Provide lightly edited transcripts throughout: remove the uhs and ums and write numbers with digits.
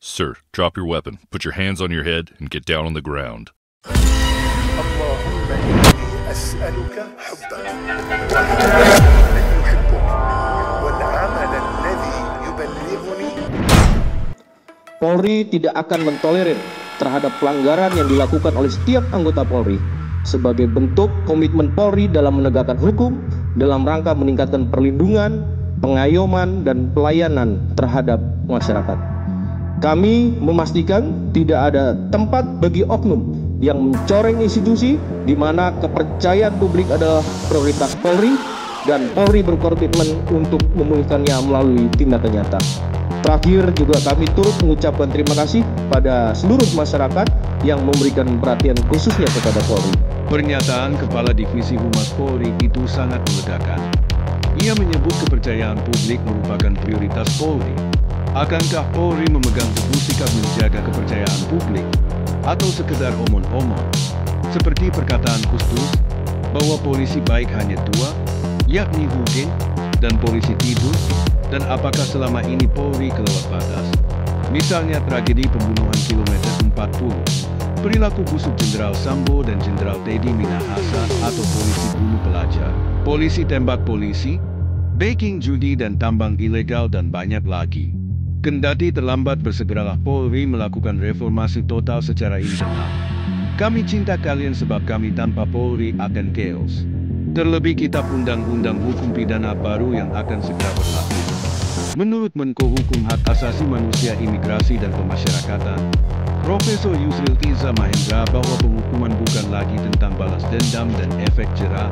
Sir, drop your weapon, put your hands on your head, and get down on the ground. اللهم إني أسألك حبك من يحبك والعمل الذي يبلغني. Polri tidak akan mentolerir terhadap pelanggaran yang dilakukan oleh setiap anggota Polri sebagai bentuk komitmen Polri dalam menegakkan hukum dalam rangka meningkatkan perlindungan, pengayoman, dan pelayanan terhadap masyarakat. Kami memastikan tidak ada tempat bagi oknum yang mencoreng institusi di mana kepercayaan publik adalah prioritas Polri dan Polri berkomitmen untuk memulihkannya melalui tindakan nyata. Terakhir juga kami turut mengucapkan terima kasih pada seluruh masyarakat yang memberikan perhatian khususnya kepada Polri. Pernyataan Kepala Divisi Humas Polri itu sangat melegakan. Ia menyebut kepercayaan publik merupakan prioritas Polri. Akankah Polri memegang teguh sikap menjaga kepercayaan publik? Atau sekedar omong-omong? Seperti perkataan Kustus, bahwa polisi baik hanya dua, yakni Hugen dan polisi tidur, dan apakah selama ini Polri kelewat batas? Misalnya tragedi pembunuhan kilometer 40, perilaku busuk Jenderal Sambo dan Jenderal Teddy Minahasa atau polisi bunuh pelajar, polisi tembak polisi, backing judi dan tambang ilegal dan banyak lagi. Kendati terlambat bersegeralah Polri melakukan reformasi total secara internal. Kami cinta kalian sebab kami tanpa Polri akan chaos. Terlebih kitab undang-undang hukum pidana baru yang akan segera berlaku. Menurut Menko Hukum Hak Asasi Manusia Imigrasi dan Pemasyarakatan, Profesor Yusril Iza Mahendra, bahwa penghukuman bukan lagi tentang balas dendam dan efek jera,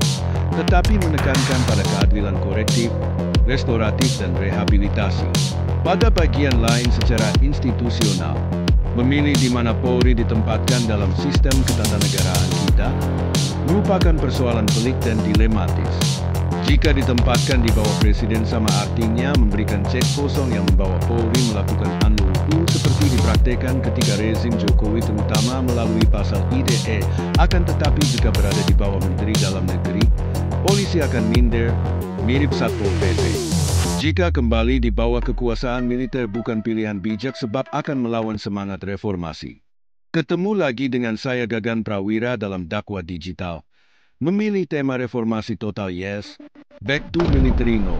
tetapi menekankan pada keadilan korektif, restoratif dan rehabilitasi. Pada bagian lain secara institusional, memilih di mana Polri ditempatkan dalam sistem ketatanegaraan kita merupakan persoalan pelik dan dilematis. Jika ditempatkan di bawah presiden sama artinya memberikan cek kosong yang membawa Polri melakukan unlawful seperti dipraktekkan ketika rezim Jokowi terutama melalui pasal IDE. Akan tetapi jika berada di bawah Menteri Dalam Negeri, polisi akan minder, mirip Satpol PP. Jika kembali di bawah kekuasaan militer bukan pilihan bijak sebab akan melawan semangat reformasi. Ketemu lagi dengan saya Gagan Prawira dalam Dakwah Digital. Memilih tema reformasi total yes, back to military no.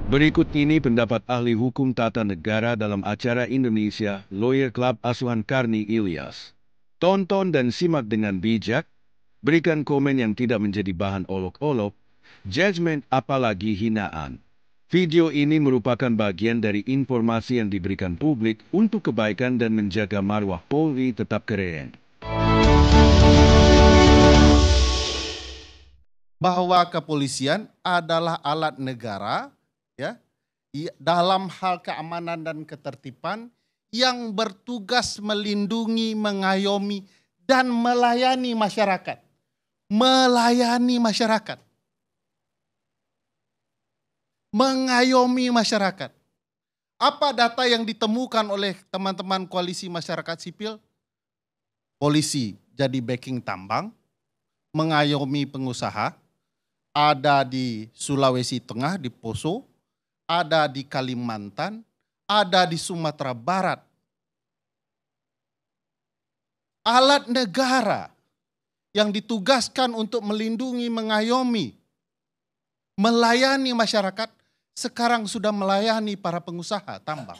Berikut ini pendapat ahli hukum tata negara dalam acara Indonesia Lawyer Club Asuhan Karni Ilyas. Tonton dan simak dengan bijak, berikan komen yang tidak menjadi bahan olok-olok, judgement apalagi hinaan. Video ini merupakan bagian dari informasi yang diberikan publik untuk kebaikan dan menjaga marwah Polri tetap keren. Bahwa kepolisian adalah alat negara ya dalam hal keamanan dan ketertiban yang bertugas melindungi, mengayomi dan melayani masyarakat. Melayani masyarakat. Mengayomi masyarakat. Apa data yang ditemukan oleh teman-teman koalisi masyarakat sipil? Polisi jadi backing tambang, mengayomi pengusaha, ada di Sulawesi Tengah, di Poso, ada di Kalimantan, ada di Sumatera Barat. Alat negara yang ditugaskan untuk melindungi, mengayomi, melayani masyarakat, sekarang sudah melayani para pengusaha tambang.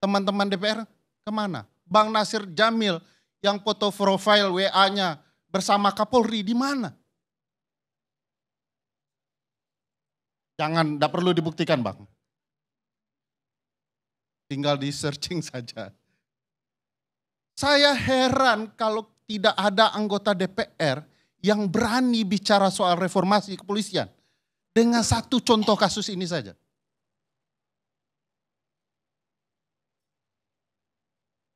Teman-teman DPR kemana? Bang Nasir Jamil yang foto profile WA-nya bersama Kapolri di mana? Jangan, tidak perlu dibuktikan Bang. Tinggal di searching saja. Saya heran kalau tidak ada anggota DPR yang berani bicara soal reformasi kepolisian. Dengan satu contoh kasus ini saja.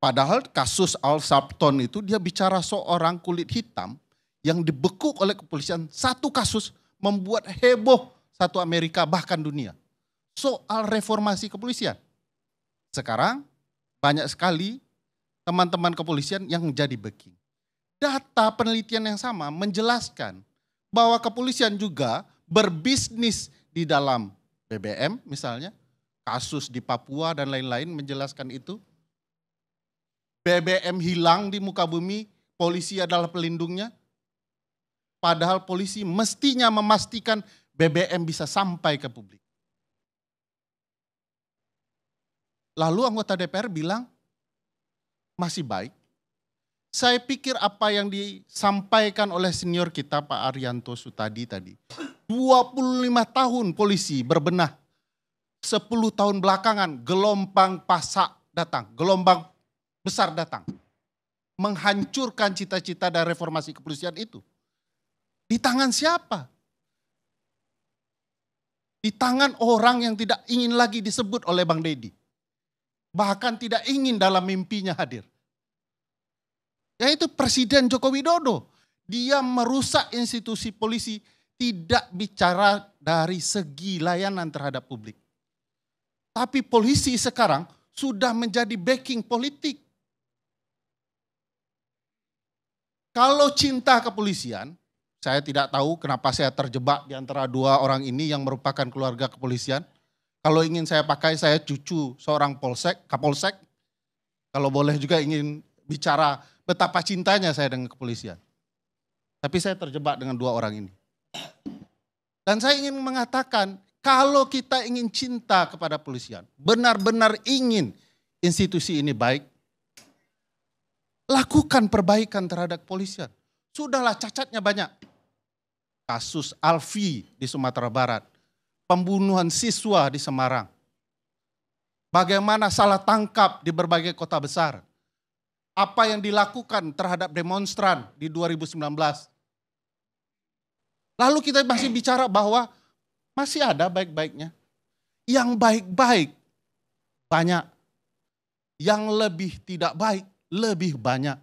Padahal kasus Al Sharpton itu dia bicara seorang kulit hitam yang dibekuk oleh kepolisian. Satu kasus membuat heboh satu Amerika bahkan dunia. Soal reformasi kepolisian. Sekarang banyak sekali teman-teman kepolisian yang menjadi backing. Data penelitian yang sama menjelaskan bahwa kepolisian juga berbisnis di dalam BBM misalnya, kasus di Papua dan lain-lain menjelaskan itu. BBM hilang di muka bumi, polisi adalah pelindungnya. Padahal polisi mestinya memastikan BBM bisa sampai ke publik. Lalu anggota DPR bilang, masih baik. Saya pikir apa yang disampaikan oleh senior kita Pak Arianto Sutadi tadi. 25 tahun polisi berbenah. 10 tahun belakangan gelombang pasak datang, gelombang besar datang. Menghancurkan cita-cita dan reformasi kepolisian itu. Di tangan siapa? Di tangan orang yang tidak ingin lagi disebut oleh Bang Deddy. Bahkan tidak ingin dalam mimpinya hadir. Yaitu Presiden Joko Widodo. Dia merusak institusi polisi, tidak bicara dari segi layanan terhadap publik. Tapi polisi sekarang sudah menjadi backing politik. Kalau cinta kepolisian, saya tidak tahu kenapa saya terjebak di antara dua orang ini yang merupakan keluarga kepolisian. Kalau ingin saya pakai, saya cucu seorang kapolsek. Kalau boleh juga ingin bicara betapa cintanya saya dengan kepolisian. Tapi saya terjebak dengan dua orang ini. Dan saya ingin mengatakan, kalau kita ingin cinta kepada polisian, benar-benar ingin institusi ini baik, lakukan perbaikan terhadap polisian. Sudahlah cacatnya banyak. Kasus Alfi di Sumatera Barat, pembunuhan siswa di Semarang, bagaimana salah tangkap di berbagai kota besar, apa yang dilakukan terhadap demonstran di 2019. Lalu kita masih bicara bahwa masih ada baik-baiknya. Yang baik-baik banyak, yang lebih tidak baik lebih banyak.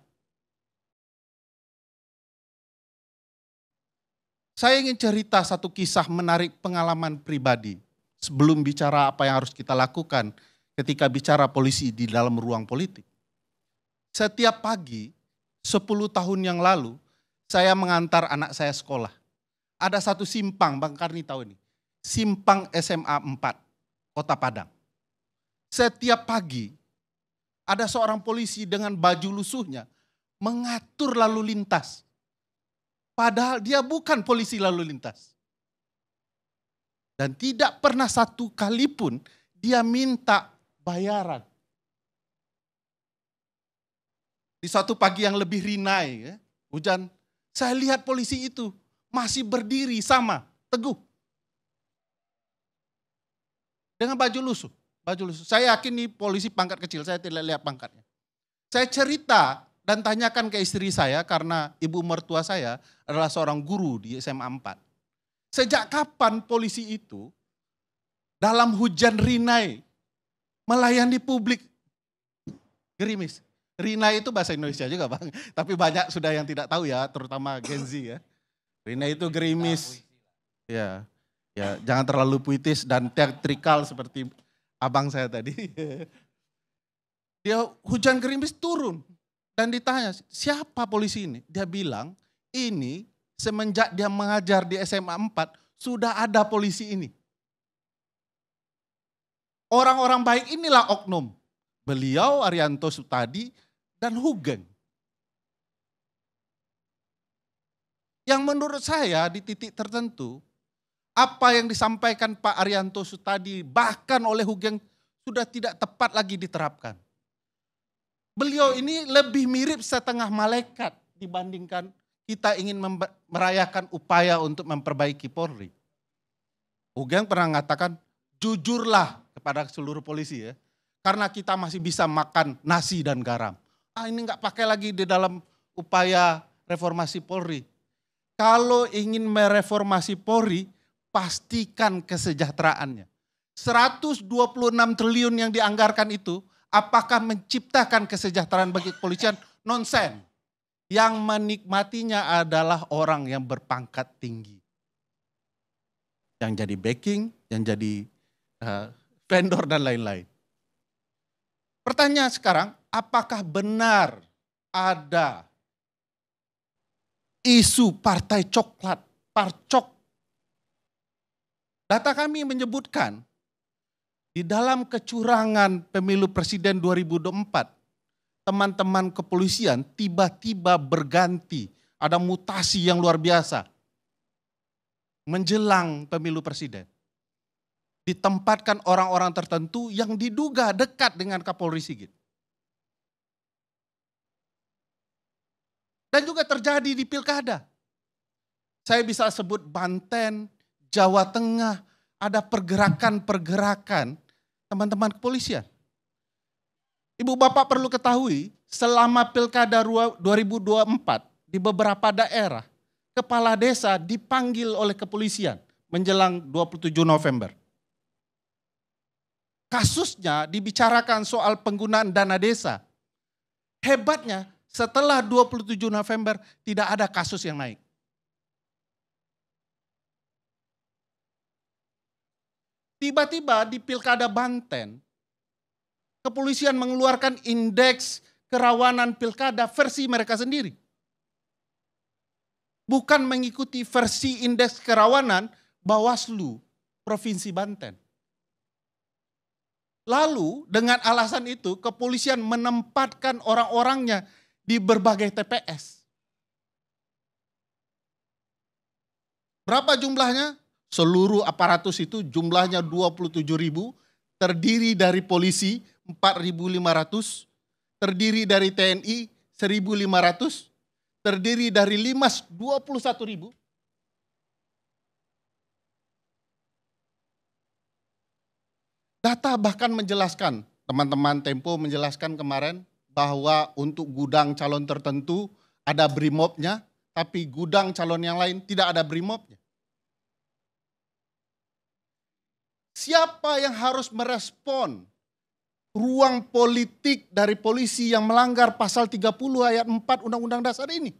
Saya ingin cerita satu kisah menarik pengalaman pribadi sebelum bicara apa yang harus kita lakukan ketika bicara polisi di dalam ruang politik. Setiap pagi, 10 tahun yang lalu, saya mengantar anak saya sekolah. Ada satu simpang, Bang Karni tahu ini, simpang SMA 4, Kota Padang. Setiap pagi, ada seorang polisi dengan baju lusuhnya mengatur lalu lintas. Padahal dia bukan polisi lalu lintas. Dan tidak pernah satu kali pun dia minta bayaran. Di suatu pagi yang lebih rinai, hujan, saya lihat polisi itu masih berdiri sama, teguh. Dengan baju lusuh. Saya yakin nih polisi pangkat kecil, saya tidak lihat pangkatnya. Saya cerita dan tanyakan ke istri saya karena ibu mertua saya adalah seorang guru di SMA 4. Sejak kapan polisi itu dalam hujan rinai melayani publik? Gerimis. Rinai itu bahasa Indonesia juga Bang, tapi banyak sudah yang tidak tahu ya, terutama Gen Z ya. Rinai itu gerimis. Ya, jangan terlalu puitis dan teatrikal seperti abang saya tadi. Dia hujan gerimis turun. Dan ditanya, siapa polisi ini? Dia bilang, ini semenjak dia mengajar di SMA 4, sudah ada polisi ini. Orang-orang baik inilah oknum. Beliau, Arianto Sutadi, dan Hugeng. Yang menurut saya di titik tertentu, apa yang disampaikan Pak Arianto Sutadi, bahkan oleh Hugeng, sudah tidak tepat lagi diterapkan. Beliau ini lebih mirip setengah malaikat dibandingkan kita ingin merayakan upaya untuk memperbaiki Polri. Hugeng pernah mengatakan, jujurlah kepada seluruh polisi ya, karena kita masih bisa makan nasi dan garam. Ini enggak pakai lagi di dalam upaya reformasi Polri. Kalau ingin mereformasi Polri, pastikan kesejahteraannya. 126 triliun yang dianggarkan itu, apakah menciptakan kesejahteraan bagi kepolisian? Nonsen. Yang menikmatinya adalah orang yang berpangkat tinggi. Yang jadi backing, yang jadi vendor dan lain-lain. Pertanyaan sekarang, apakah benar ada isu partai coklat, parcok? Data kami menyebutkan, di dalam kecurangan pemilu presiden 2024, teman-teman kepolisian tiba-tiba berganti. Ada mutasi yang luar biasa. Menjelang pemilu presiden. Ditempatkan orang-orang tertentu yang diduga dekat dengan Kapolri Sigit. Dan juga terjadi di pilkada. Saya bisa sebut Banten, Jawa Tengah, ada pergerakan-pergerakan teman-teman kepolisian. Ibu bapak perlu ketahui, selama pilkada 2024 di beberapa daerah, kepala desa dipanggil oleh kepolisian menjelang 27 November. Kasusnya dibicarakan soal penggunaan dana desa. Hebatnya setelah 27 November tidak ada kasus yang naik. Tiba-tiba di pilkada Banten, kepolisian mengeluarkan indeks kerawanan pilkada versi mereka sendiri. Bukan mengikuti versi indeks kerawanan Bawaslu Provinsi Banten. Lalu dengan alasan itu kepolisian menempatkan orang-orangnya di berbagai TPS. Berapa jumlahnya? Seluruh aparatus itu jumlahnya 27.000, terdiri dari polisi 4.500, terdiri dari TNI 1.500, terdiri dari Limas 21.000. Data bahkan menjelaskan, teman-teman Tempo menjelaskan kemarin bahwa untuk gudang calon tertentu ada brimobnya, tapi gudang calon yang lain tidak ada brimobnya. Siapa yang harus merespon ruang politik dari polisi yang melanggar pasal 30 ayat 4 Undang-Undang Dasar ini?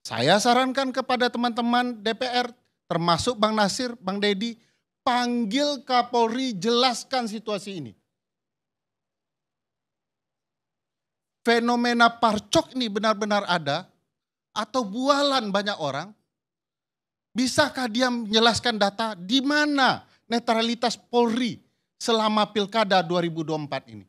Saya sarankan kepada teman-teman DPR, termasuk Bang Nasir, Bang Dedi, panggil Kapolri, jelaskan situasi ini. Fenomena parcok ini benar-benar ada atau bualan banyak orang? Bisakah dia menjelaskan data di mana netralitas Polri selama pilkada 2024 ini?